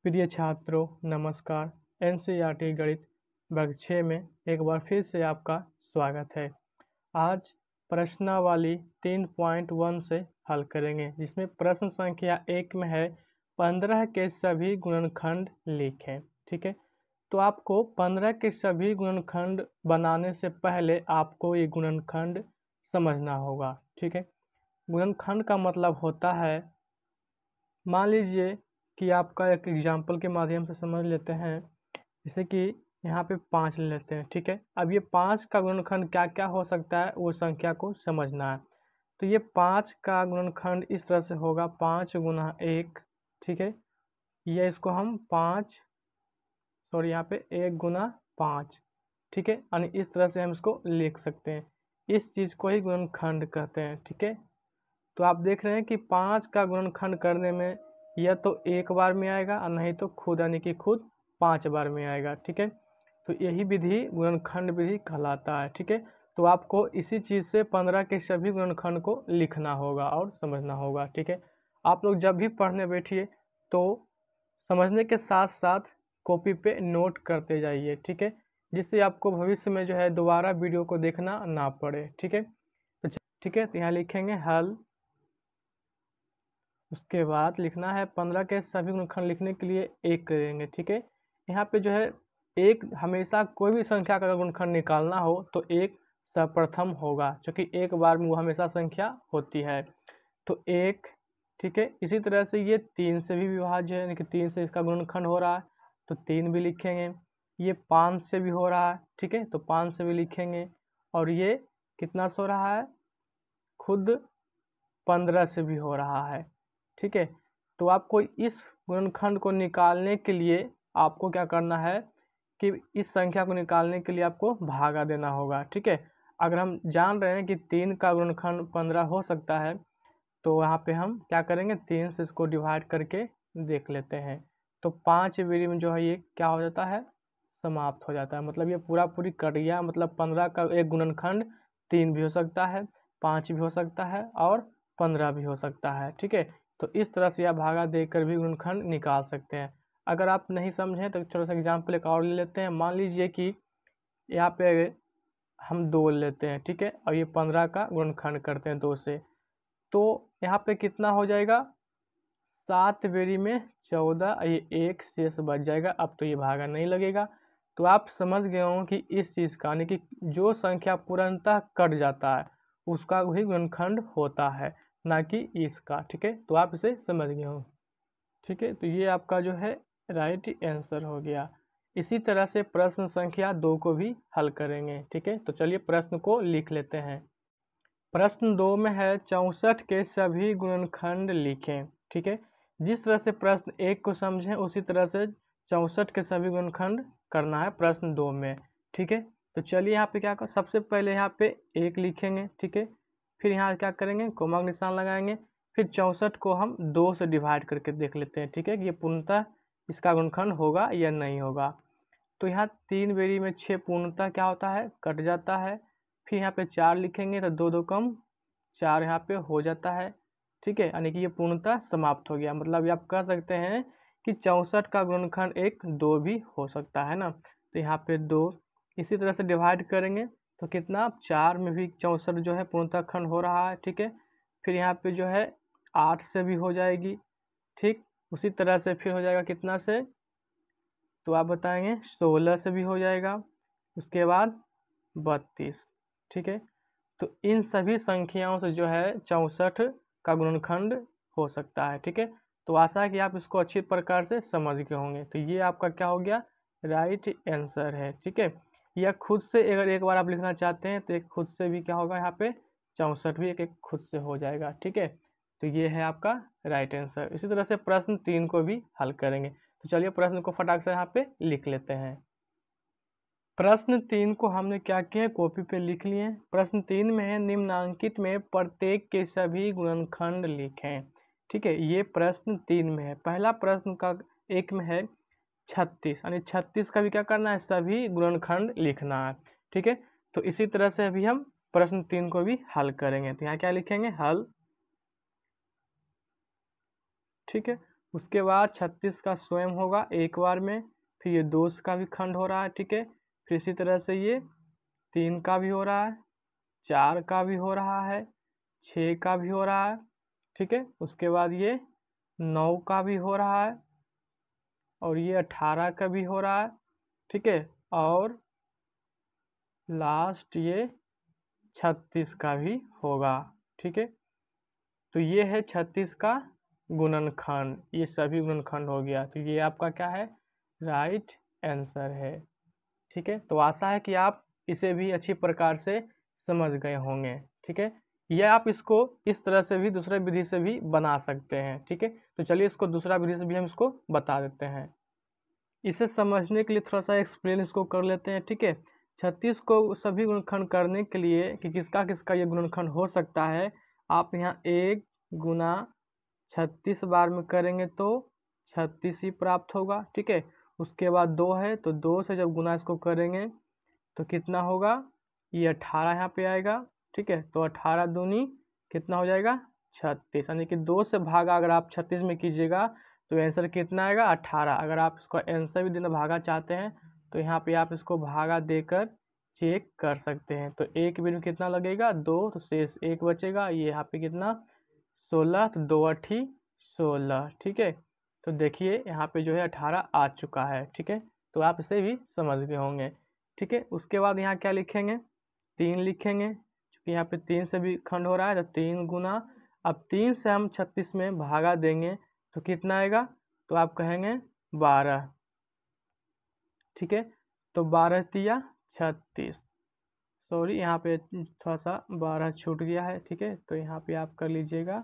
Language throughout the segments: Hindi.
प्रिय छात्रों नमस्कार। एनसीईआरटी गणित वर्ग 6 में एक बार फिर से आपका स्वागत है। आज प्रश्नावली 3.1 से हल करेंगे, जिसमें प्रश्न संख्या 1 में है 15 के सभी गुणनखंड लिखें। ठीक है, तो आपको 15 के सभी गुणनखंड बनाने से पहले आपको ये गुणनखंड समझना होगा। ठीक है, गुणनखंड का मतलब होता है, मान लीजिए कि आपका एक एग्जाम्पल के माध्यम से समझ लेते हैं। जैसे कि यहाँ पे 5 ले लेते हैं। ठीक है, अब ये 5 का गुणनखंड क्या क्या हो सकता है वो संख्या को समझना है। तो ये 5 का गुणनखंड इस तरह से होगा, 5 गुना 1। ठीक है, ये इसको हम 5 यहाँ पे 1 गुना 5। ठीक है, यानी इस तरह से हम इसको लिख सकते हैं। इस चीज़ को ही गुणनखंड कहते हैं। ठीक है, तो आप देख रहे हैं कि 5 का गुणनखंड करने में या तो एक बार में आएगा और नहीं तो खुद यानी कि खुद 5 बार में आएगा। ठीक है, तो यही विधि गुणनखंड विधि कहलाता है। ठीक है, तो आपको इसी चीज़ से 15 के सभी गुणनखंड को लिखना होगा और समझना होगा। ठीक है, आप लोग जब भी पढ़ने बैठिए तो समझने के साथ साथ कॉपी पे नोट करते जाइए। ठीक है, जिससे आपको भविष्य में जो है दोबारा वीडियो को देखना ना पड़े। ठीक है, तो यहाँ लिखेंगे हल। उसके बाद लिखना है 15 के सभी गुणनखंड लिखने के लिए 1 करेंगे। ठीक है, यहाँ पे जो है एक हमेशा कोई भी संख्या का गुणनखंड निकालना हो तो 1 सर्वप्रथम होगा, क्योंकि एक बार में वो हमेशा संख्या होती है। तो 1। ठीक है, इसी तरह से ये 3 से भी विभाज्य है, यानी कि 3 से इसका गुणनखंड हो रहा है तो 3 भी लिखेंगे। ये 5 से भी हो रहा है। ठीक है, तो 5 से भी लिखेंगे। और ये कितना से हो रहा है, खुद 15 से भी हो रहा है। ठीक है, तो आपको इस गुणनखंड को निकालने के लिए आपको क्या करना है कि इस संख्या को निकालने के लिए आपको भागा देना होगा। ठीक है, अगर हम जान रहे हैं कि 3 का गुणनखंड 15 हो सकता है तो वहाँ पे हम क्या करेंगे, 3 से इसको डिवाइड करके देख लेते हैं। तो 5 वेरी में जो है ये क्या हो जाता है, समाप्त हो जाता है। मतलब ये पूरा पूरी कट गया। मतलब 15 का एक गुणनखंड 3 भी हो सकता है, 5 भी हो सकता है और 15 भी हो सकता है। ठीक है, तो इस तरह से आप भागा देकर भी गुणनखंड निकाल सकते हैं। अगर आप नहीं समझें तो छोटा सा एग्जाम्पल एक और ले लेते हैं। मान लीजिए कि यहाँ पे हम 2 लेते हैं। ठीक है, और ये 15 का गुणनखंड करते हैं 2 से, तो यहाँ पे कितना हो जाएगा, 7 वेरी में 14, ये 1 शेष बच जाएगा। अब तो ये भागा नहीं लगेगा। तो आप समझ गए हों कि इस चीज़ का, यानी कि जो संख्या पूर्णतः कट जाता है उसका भी गुणनखंड होता है, ना कि इसका। ठीक है, तो आप इसे समझ गए हों। ठीक है, तो ये आपका जो है राइट आंसर हो गया। इसी तरह से प्रश्न संख्या 2 को भी हल करेंगे। ठीक है, तो चलिए प्रश्न को लिख लेते हैं। प्रश्न 2 में है 64 के सभी गुणनखंड लिखें। ठीक है, जिस तरह से प्रश्न 1 को समझें उसी तरह से 64 के सभी गुणनखंड करना है प्रश्न 2 में। ठीक है, तो चलिए यहाँ पे क्या कर, सबसे पहले यहाँ पे 1 लिखेंगे। ठीक है, फिर यहाँ क्या करेंगे, कोमा का निशान लगाएंगे। फिर 64 को हम 2 से डिवाइड करके देख लेते हैं। ठीक है, कि ये पूर्णतः इसका गुणनखंड होगा या नहीं होगा। तो यहाँ 3 वेरी में 6 पूर्णतः क्या होता है, कट जाता है। फिर यहाँ पे 4 लिखेंगे तो 2 2 कम 4 यहाँ पे हो जाता है। ठीक है, यानी कि ये पूर्णतः समाप्त हो गया। मतलब ये आप कह सकते हैं कि 64 का गुणनखंड 1 2 भी हो सकता है ना। तो यहाँ पे 2 इसी तरह से डिवाइड करेंगे तो कितना, 4 में भी 64 जो है पूर्णतः खंड हो रहा है। ठीक है, फिर यहाँ पे जो है 8 से भी हो जाएगी। ठीक, उसी तरह से फिर हो जाएगा कितना से, तो आप बताएंगे 16 से भी हो जाएगा। उसके बाद 32। ठीक है, तो इन सभी संख्याओं से जो है 64 का गुणनखंड हो सकता है। ठीक है, तो आशा है कि आप इसको अच्छी प्रकार से समझ गए होंगे। तो ये आपका क्या हो गया, राइट आंसर है। ठीक है, या खुद से अगर एक बार आप लिखना चाहते हैं तो एक खुद से भी क्या होगा, यहाँ पे 64 भी एक खुद से हो जाएगा। ठीक है, तो ये है आपका राइट आंसर। इसी तरह से प्रश्न 3 को भी हल करेंगे। तो चलिए प्रश्न को फटाक से यहाँ पे लिख लेते हैं। प्रश्न 3 को हमने क्या किया, कॉपी पे लिख लिए। प्रश्न 3 में है निम्नांकित में प्रत्येक के सभी गुणनखंड लिखें। ठीक है, ये प्रश्न 3 में है। पहला प्रश्न का 1 में है 36, यानी 36 का भी क्या करना है, सभी गुणनखंड लिखना है। ठीक है, तो इसी तरह से अभी हम प्रश्न 3 को भी हल करेंगे। तो यहाँ क्या लिखेंगे, हल। ठीक है, उसके बाद 36 का स्वयं होगा एक बार में, फिर ये 2 का भी खंड हो रहा है, ठीक है। फिर इसी तरह से ये 3 का भी हो रहा है, 4 का भी हो रहा है, 6 का भी हो रहा है, ठीक है। उसके बाद ये 9 का भी हो रहा है, और ये 18 का भी हो रहा है, ठीक है। और लास्ट ये 36 का भी होगा, ठीक है। तो ये है 36 का गुणनखंड, ये सभी गुणनखंड हो गया। तो ये आपका क्या है, राइट आंसर है, ठीक है। तो आशा है कि आप इसे भी अच्छी प्रकार से समझ गए होंगे, ठीक है। या आप इसको इस तरह से भी दूसरे विधि से भी बना सकते हैं, ठीक है। तो चलिए इसको दूसरा विधि से भी हम इसको बता देते हैं। इसे समझने के लिए थोड़ा सा एक्सप्लेन इसको कर लेते हैं, ठीक है। 36 को सभी गुणनखंड करने के लिए कि किसका किसका ये गुणनखंड हो सकता है, आप यहाँ 1 गुना 36 बार में करेंगे तो 36 ही प्राप्त होगा, ठीक है। उसके बाद 2 है तो 2 से जब गुना इसको करेंगे तो कितना होगा, ये 18 यहाँ पे आएगा, ठीक है। तो 18 दूनी कितना हो जाएगा, 36, यानी कि 2 से भागा अगर आप 36 में कीजिएगा तो आंसर कितना आएगा, 18। अगर आप इसको आंसर भी देना भागा चाहते हैं तो यहाँ पे आप इसको भागा देकर चेक कर सकते हैं। तो एक बिंदु कितना लगेगा, 2, तो शेष 1 बचेगा, ये यहाँ पे कितना 16, तो 2 8 16, ठीक है। तो देखिए यहाँ पे जो है 18 आ चुका है, ठीक है। तो आप इसे भी समझ गए होंगे, ठीक है। उसके बाद यहाँ क्या लिखेंगे, 3 लिखेंगे, क्योंकि यहाँ पे 3 से भी खंड हो रहा है, तो 3 गुना, अब 3 से हम 36 में भागा देंगे तो कितना आएगा, तो आप कहेंगे 12, ठीक है। तो 12 तिया 36, सॉरी यहाँ पे थोड़ा सा 12 छूट गया है, ठीक है। तो यहाँ पे आप कर लीजिएगा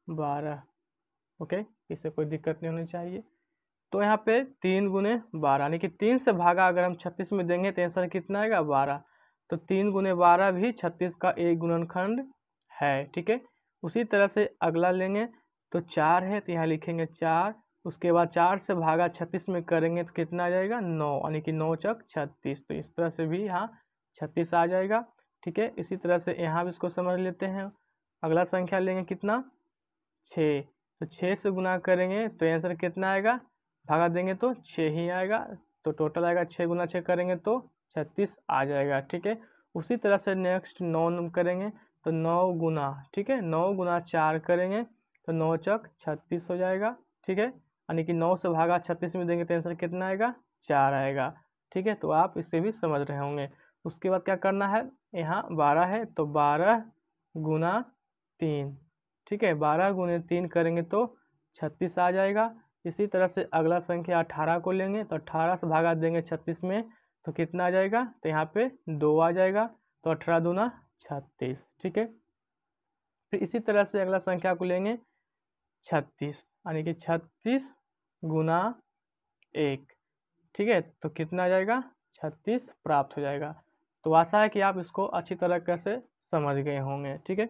12, ओके, इससे कोई दिक्कत नहीं होनी चाहिए। तो यहाँ पे 3 गुने 12, यानी कि 3 से भागा अगर हम 36 में देंगे तो आंसर कितना आएगा, 12। तो 3 गुने 12 भी 36 का एक गुणनखंड है, ठीक है। उसी तरह से अगला लेंगे तो 4 है, तो यहाँ लिखेंगे 4। उसके बाद 4 से भागा 36 में करेंगे तो कितना आ जाएगा, 9, यानी कि 9 चौक 36। तो इस तरह से भी यहाँ 36 आ जाएगा, ठीक है। इसी तरह से यहाँ भी इसको समझ लेते हैं। अगला संख्या लेंगे कितना, 6, तो 6 से गुना करेंगे तो आंसर कितना आएगा, भागा देंगे तो 6 ही आएगा। तो टोटल आएगा 6 गुना 6 करेंगे तो 36 आ जाएगा, ठीक है। उसी तरह से नेक्स्ट 9 करेंगे तो 9 गुना, ठीक है, 9 गुना 4 करेंगे तो 9 चौक 36 हो जाएगा, ठीक है। यानी कि 9 से भागा 36 में देंगे तो आंसर कितना आएगा, 4 आएगा, ठीक है। तो आप इससे भी समझ रहे होंगे। उसके बाद क्या करना है, यहाँ 12 है तो 12 गुना 3, ठीक है, 12 गुने 3 करेंगे तो 36 आ जाएगा। इसी तरह से अगला संख्या 18 को लेंगे तो 18 से भागा देंगे 36 में तो कितना आ जाएगा, तो यहाँ पे 2 आ जाएगा। तो 18 दूना 36, ठीक है। फिर इसी तरह से अगला संख्या को लेंगे 36, यानी कि 36 गुना 1, ठीक है। तो कितना आ जाएगा, 36 प्राप्त हो जाएगा। तो आशा है कि आप इसको अच्छी तरह से समझ गए होंगे, ठीक है।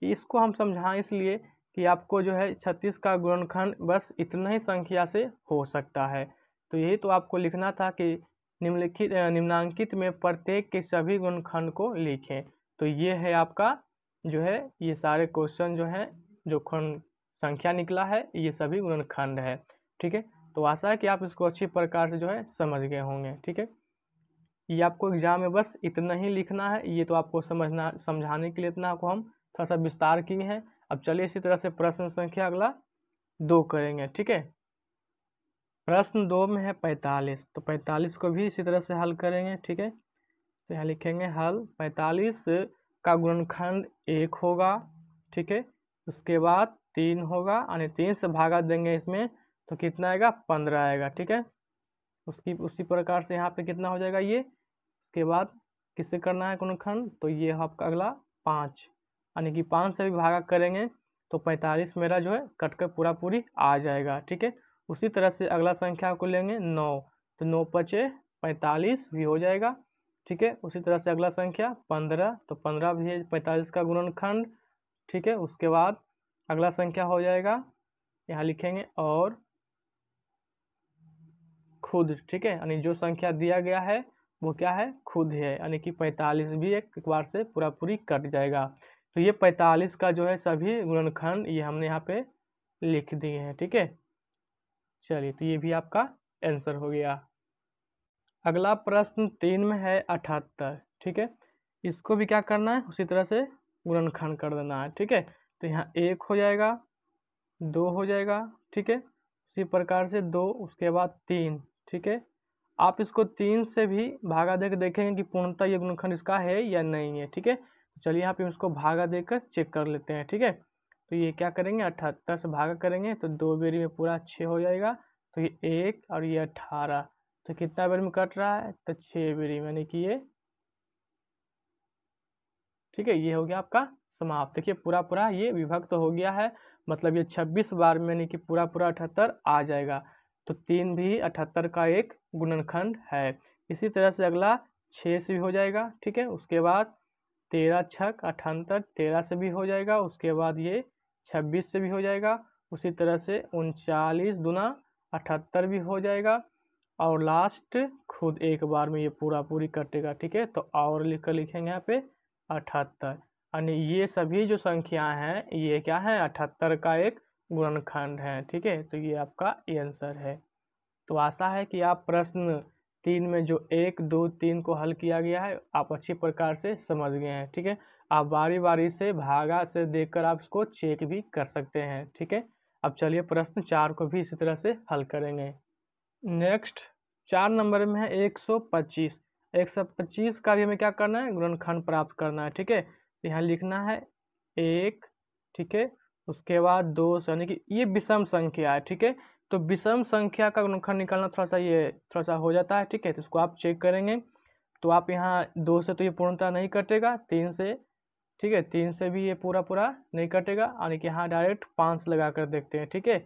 इसको हम समझाएं इसलिए कि आपको जो है 36 का गुणनखंड बस इतना ही संख्या से हो सकता है। तो यही तो आपको लिखना था कि निम्नांकित में प्रत्येक के सभी गुणनखंड को लिखें। तो ये है आपका जो है, ये सारे क्वेश्चन जो हैं, जो खंड संख्या निकला है ये सभी गुणनखंड है, ठीक है। तो आशा है कि आप इसको अच्छी प्रकार से जो है समझ गए होंगे, ठीक है। ये आपको एग्जाम में बस इतना ही लिखना है, ये तो आपको समझाने के लिए इतना को हम थोड़ा सा विस्तार किए हैं। अब चलिए इसी तरह से प्रश्न संख्या अगला 2 करेंगे, ठीक है। प्रश्न 2 में है 45, तो 45 को भी इसी तरह से हल करेंगे, ठीक है। तो यहाँ लिखेंगे हल, 45 का गुणनखंड 1 होगा, ठीक है। उसके बाद 3 होगा, यानी 3 से भागा देंगे इसमें तो कितना आएगा, 15 आएगा, ठीक है। उसी प्रकार से यहाँ पे कितना हो जाएगा ये, उसके बाद किससे करना है गुणनखंड, तो ये आपका अगला 5, यानी कि 5 से भी भागा करेंगे तो 45 मेरा जो है कट कर पूरा पूरी आ जाएगा, ठीक है। उसी तरह से अगला संख्या को लेंगे 9, तो 9 पचे 45 भी हो जाएगा, ठीक है। उसी तरह से अगला संख्या 15, तो 15 भी है 45 का गुणनखंड, ठीक है। उसके बाद अगला संख्या हो जाएगा, यहाँ लिखेंगे और खुद, ठीक है, यानी जो संख्या दिया गया है वो क्या है, खुद है, यानी कि 45 भी एक बार से पूरा पूरी कट जाएगा। तो ये 45 का जो है सभी गुणनखंड ये हमने यहाँ पे लिख दिए हैं, ठीक है। चलिए, तो ये भी आपका आंसर हो गया। अगला प्रश्न 3 में है 78, ठीक है। इसको भी क्या करना है, उसी तरह से गुणनखंड कर देना है, ठीक है। तो यहाँ 1 हो जाएगा, 2 हो जाएगा, ठीक है। उसी प्रकार से 2, उसके बाद 3, ठीक है। आप इसको 3 से भी भागा देकर देखेंगे कि पूर्णतः ये गुणनखंड इसका है या नहीं है, ठीक है। चलिए यहाँ पे इसको भागा देकर चेक कर लेते हैं, ठीक है। तो ये क्या करेंगे, 78 से भागा करेंगे तो 2 बेरी में पूरा 6 हो जाएगा। तो ये 1 और ये 18, तो कितना बेरी में कट रहा है, तो 6 बेरी में, यानी कि ये, ठीक है। ये हो गया आपका समाप्त। देखिए पूरा पूरा ये विभक्त तो हो गया है, मतलब ये 26 बार में, यानी कि पूरा पूरा 78 आ जाएगा। तो 3 भी 78 का एक गुणनखंड है। इसी तरह से अगला 6 से भी हो जाएगा, ठीक है। उसके बाद 13 छक 78, 13 से भी हो जाएगा। उसके बाद ये 26 से भी हो जाएगा। उसी तरह से 39 दूना 78 भी हो जाएगा। और लास्ट खुद एक बार में ये पूरा पूरी कटेगा, ठीक है। तो और लिख कर लिखेंगे यहाँ पे 78, यानी ये सभी जो संख्याएं हैं ये क्या है, 78 का एक गुणनखंड है, ठीक है। तो ये आपका आंसर है। तो आशा है कि आप प्रश्न 3 में जो 1, 2, 3 को हल किया गया है आप अच्छी प्रकार से समझ गए हैं, ठीक है। आप बारी बारी से भागा से देखकर आप इसको चेक भी कर सकते हैं, ठीक है। अब चलिए प्रश्न 4 को भी इसी तरह से हल करेंगे। नेक्स्ट 4 नंबर में है 125। 125 का भी हमें क्या करना है, गुणनखंड प्राप्त करना है, ठीक है। यहाँ लिखना है 1, ठीक है। उसके बाद 2, यानी कि ये विषम संख्या है, ठीक है। तो विषम संख्या का गुणनखंड निकालना थोड़ा सा हो जाता है, ठीक है। तो इसको आप चेक करेंगे। तो आप यहाँ 2 से तो ये पूर्णतः नहीं कटेगा, 3 से, ठीक है। 3 से भी ये पूरा पूरा नहीं कटेगा, यानी कि यहाँ डायरेक्ट 5 लगा कर देखते हैं, ठीक है।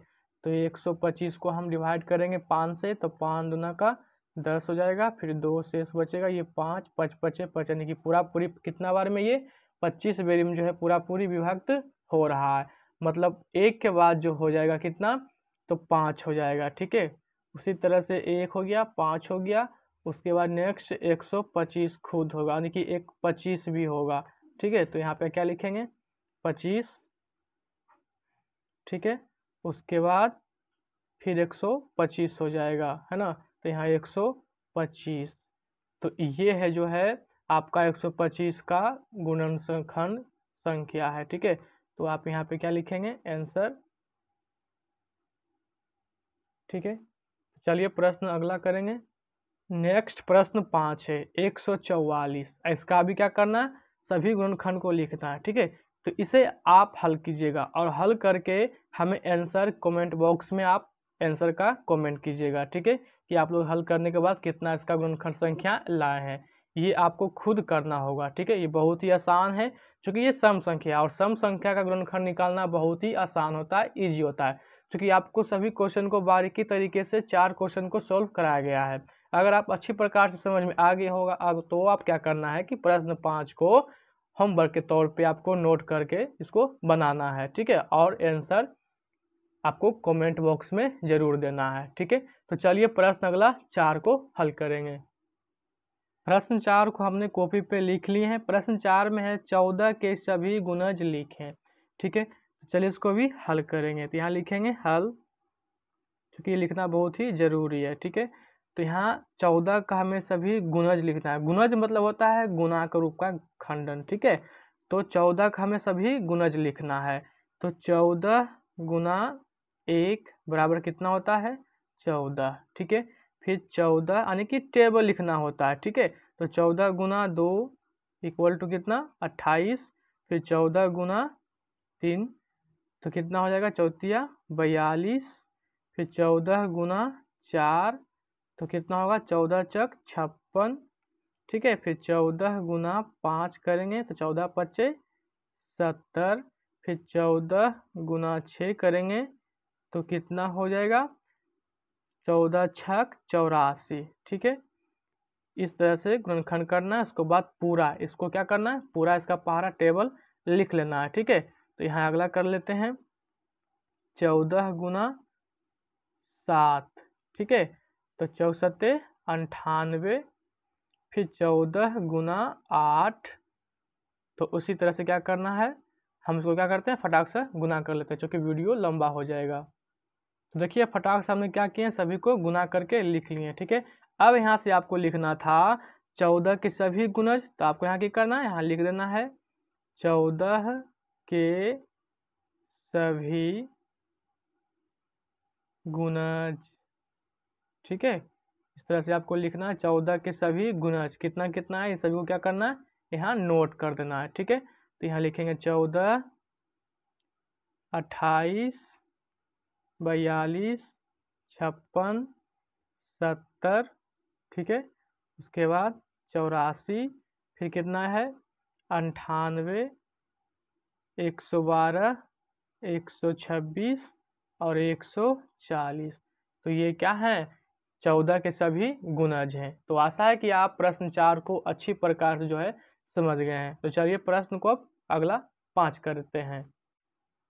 तो 125 को हम डिवाइड करेंगे 5 से, तो 5 दूना का 10 हो जाएगा। फिर 2 शेष बचेगा, ये 5, 5 पचे 5, यानी कि पूरा पूरी कितना बार में ये 25 बेरी में जो है पूरा पूरी विभक्त हो रहा है। मतलब 1 के बाद जो हो जाएगा कितना, तो 5 हो जाएगा, ठीक है। उसी तरह से 1 हो गया, 5 हो गया। उसके बाद नेक्स्ट 125 खुद होगा, यानी कि 125 भी होगा, ठीक है। तो यहाँ पे क्या लिखेंगे, 25, ठीक है। उसके बाद फिर 125 हो जाएगा, है ना। तो यहाँ 125, तो ये है जो है आपका 125 का गुणनखंड संख्या है, ठीक है। तो आप यहाँ पे क्या लिखेंगे, आंसर, ठीक है। चलिए प्रश्न अगला करेंगे। नेक्स्ट प्रश्न 5 है 144। इसका भी क्या करना है, सभी गुणनखंड को लिखना है, ठीक है। तो इसे आप हल कीजिएगा और हल करके हमें आंसर कमेंट बॉक्स में आप आंसर का कमेंट कीजिएगा, ठीक है। कि आप लोग हल करने के बाद कितना इसका गुणनखंड संख्या लाए हैं, ये आपको खुद करना होगा, ठीक है। ये बहुत ही आसान है, क्योंकि ये सम संख्या, और सम संख्या का गुणनखंड निकालना बहुत ही आसान होता है, ईजी होता है। क्योंकि आपको सभी क्वेश्चन को बारीकी तरीके से 4 क्वेश्चन को सॉल्व कराया गया है। अगर आप अच्छी प्रकार से समझ में आ गए होगा अब, तो आप क्या करना है कि प्रश्न 5 को होमवर्क के तौर पे आपको नोट करके इसको बनाना है, ठीक है। और आंसर आपको कमेंट बॉक्स में जरूर देना है, ठीक है। तो चलिए प्रश्न अगला 4 को हल करेंगे। प्रश्न 4 को हमने कॉपी पे लिख लिए हैं। प्रश्न 4 में है 14 के सभी गुणज लिखें, ठीक है। तो चलिए इसको भी हल करेंगे। तो यहाँ लिखेंगे हल, क्योंकि ये लिखना बहुत ही जरूरी है, ठीक है। तो यहाँ 14 का हमें सभी गुणज लिखना है। गुणज मतलब होता है गुणा के रूप का खंडन, ठीक है। तो 14 का हमें सभी गुणज लिखना है। तो 14 गुना 1 बराबर कितना होता है, 14, ठीक है। फिर 14 यानी कि टेबल लिखना होता है, ठीक है। तो 14 गुना 2 इक्वल टू कितना, 28। फिर 14 गुना 3, तो कितना हो जाएगा, चौतिया 42। फिर 14 गुना 4, तो कितना होगा, 14 चक 56, ठीक है। फिर 14 गुना 5 करेंगे तो 14 पच्चे 70। फिर 14 गुना 6 करेंगे तो कितना हो जाएगा, 14 छक 84, ठीक है। इस तरह से गुणनखंड करना है। उसके बाद पूरा इसको क्या करना है, पूरा इसका पहाड़ा टेबल लिख लेना है, ठीक है। तो यहाँ अगला कर लेते हैं 14 गुना 7, ठीक है। तो 64 98। फिर 14 गुना 8, तो उसी तरह से क्या करना है, हम इसको क्या करते हैं फटाक से गुना कर लेते हैं, क्योंकि वीडियो लंबा हो जाएगा। तो देखिए फटाक से हमने क्या किए, सभी को गुना करके लिख लिए, ठीक है। अब यहाँ से आपको लिखना था 14 के सभी गुणज, तो आपको यहाँ क्या करना है, यहाँ लिख देना है 14 के सभी गुणज, ठीक है। इस तरह से आपको लिखना है 14 के सभी गुणज, कितना कितना है, इस सभी को क्या करना है, यहाँ नोट कर देना है, ठीक है। तो यहाँ लिखेंगे 14, 28, 42, 56, 70, ठीक है। उसके बाद 84, फिर कितना है 98, 112, 126 और 140। तो ये क्या है, 14 के सभी गुणज हैं। तो आशा है कि आप प्रश्न 4 को अच्छी प्रकार से जो है समझ गए हैं। तो चलिए प्रश्न को अब अगला 5 करते हैं।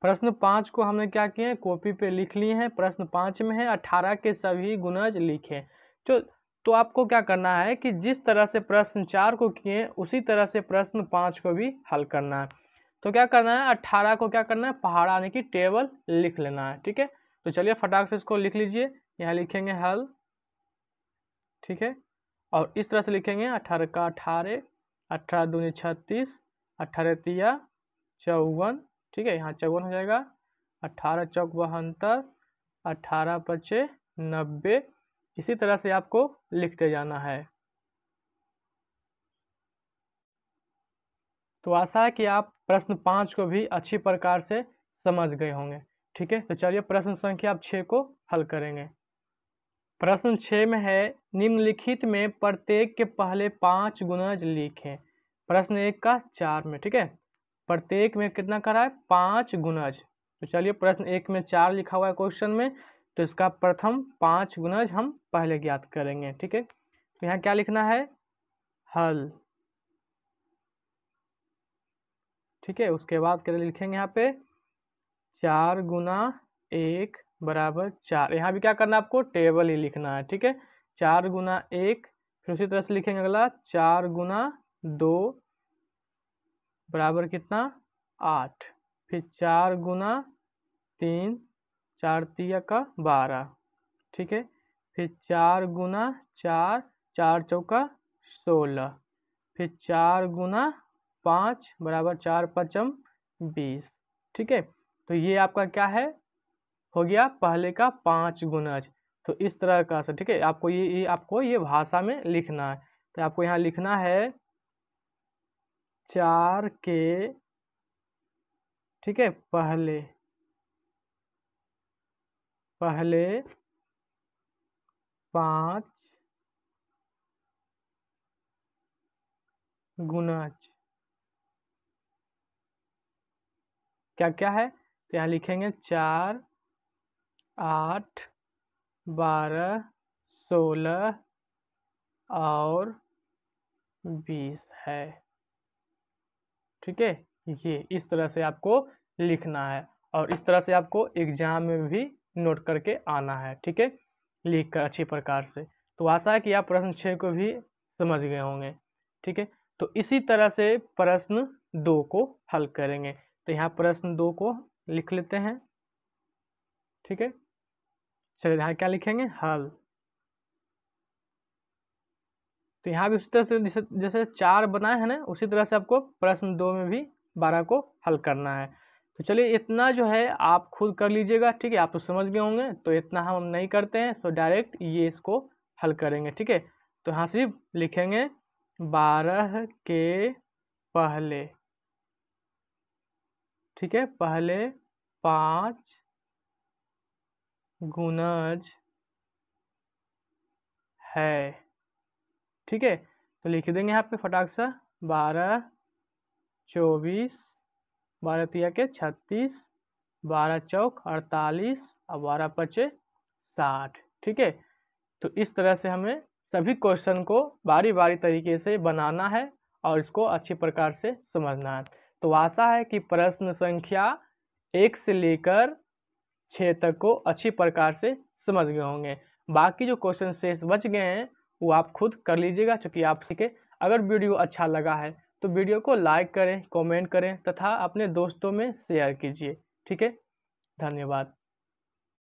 प्रश्न 5 को हमने क्या किए, कॉपी पे लिख लिए हैं। प्रश्न 5 में है 18 के सभी गुणज लिखें। तो आपको क्या करना है कि जिस तरह से प्रश्न 4 को किए उसी तरह से प्रश्न 5 को भी हल करना है। तो क्या करना है, 18 को क्या करना है, पहाड़ा यानी कि टेबल लिख लेना है, ठीक है। तो चलिए फटाक से इसको लिख लीजिए। यहाँ लिखेंगे हल, ठीक है। और इस तरह से लिखेंगे 18 का 18, 18 दूनी 36, 18 तिया 54, ठीक है। यहाँ 54 हो जाएगा, 18 चौक 72, 18 पचे 90। इसी तरह से आपको लिखते जाना है। तो आशा है कि आप प्रश्न 5 को भी अच्छी प्रकार से समझ गए होंगे, ठीक है। तो चलिए प्रश्न संख्या आप 6 को हल करेंगे। प्रश्न 6 में है निम्नलिखित में प्रत्येक के पहले 5 गुणज लिखें। प्रश्न 1 का 4 में, ठीक है। प्रत्येक में कितना करा है, 5 गुणज। तो चलिए प्रश्न 1 में 4 लिखा हुआ है क्वेश्चन में, तो इसका प्रथम 5 गुणज हम पहले ज्ञात करेंगे, ठीक है। तो यहाँ क्या लिखना है, हल, ठीक है। उसके बाद क्या लिखेंगे यहाँ पे 4 गुना 1 बराबर 4। यहाँ भी क्या करना है, आपको टेबल ही लिखना है, ठीक है। 4 गुना 1, फिर उसी तरह से लिखेंगे अगला 4 गुना 2 बराबर कितना 8, फिर 4 गुना 3, 4 तिया का 12, ठीक है। फिर 4 गुना 4, 4 चौका 16, फिर 4 गुना 5 बराबर 4 पचम 20, ठीक है। तो ये आपका क्या है, हो गया पहले का 5 गुणज। तो इस तरह का, ठीक है, आपको ये भाषा में लिखना है। तो आपको यहाँ लिखना है 4 के, ठीक है, पहले 5 गुणज क्या क्या है। तो यहाँ लिखेंगे 4, 8, 12, 16 और 20 है, ठीक है। ये इस तरह से आपको लिखना है और इस तरह से आपको एग्जाम में भी नोट करके आना है, ठीक है, लिख कर अच्छी प्रकार से। तो आशा है कि आप प्रश्न 6 को भी समझ गए होंगे, ठीक है। तो इसी तरह से प्रश्न 2 को हल करेंगे। तो यहाँ प्रश्न 2 को लिख लेते हैं, ठीक है। चलिए यहाँ क्या लिखेंगे, हल। तो यहाँ भी उसी तरह से जैसे 4 बनाए हैं ना, उसी तरह से आपको प्रश्न 2 में भी 12 को हल करना है। तो चलिए इतना जो है आप खुद कर लीजिएगा, ठीक है। आप तो समझ गए होंगे, तो इतना हम नहीं करते हैं, तो डायरेक्ट ये इसको हल करेंगे, ठीक है। तो यहाँ सिर्फ लिखेंगे 12 के पहले, ठीक है, पहले 5 गुणज है, ठीक है। तो लिख देंगे यहाँ पे फटाक से 12, 24, 12 तिया के 36, 12 चौक 48 और 12 पचे 60, ठीक है। तो इस तरह से हमें सभी क्वेश्चन को बारी बारी तरीके से बनाना है और इसको अच्छी प्रकार से समझना है। तो आशा है कि प्रश्न संख्या 1 से लेकर 6 तक को अच्छी प्रकार से समझ गए होंगे। बाकी जो क्वेश्चन शेष बच गए हैं वो आप खुद कर लीजिएगा, क्योंकि आप सीखे। अगर वीडियो अच्छा लगा है तो वीडियो को लाइक करें, कमेंट करें तथा अपने दोस्तों में शेयर कीजिए, ठीक है। धन्यवाद।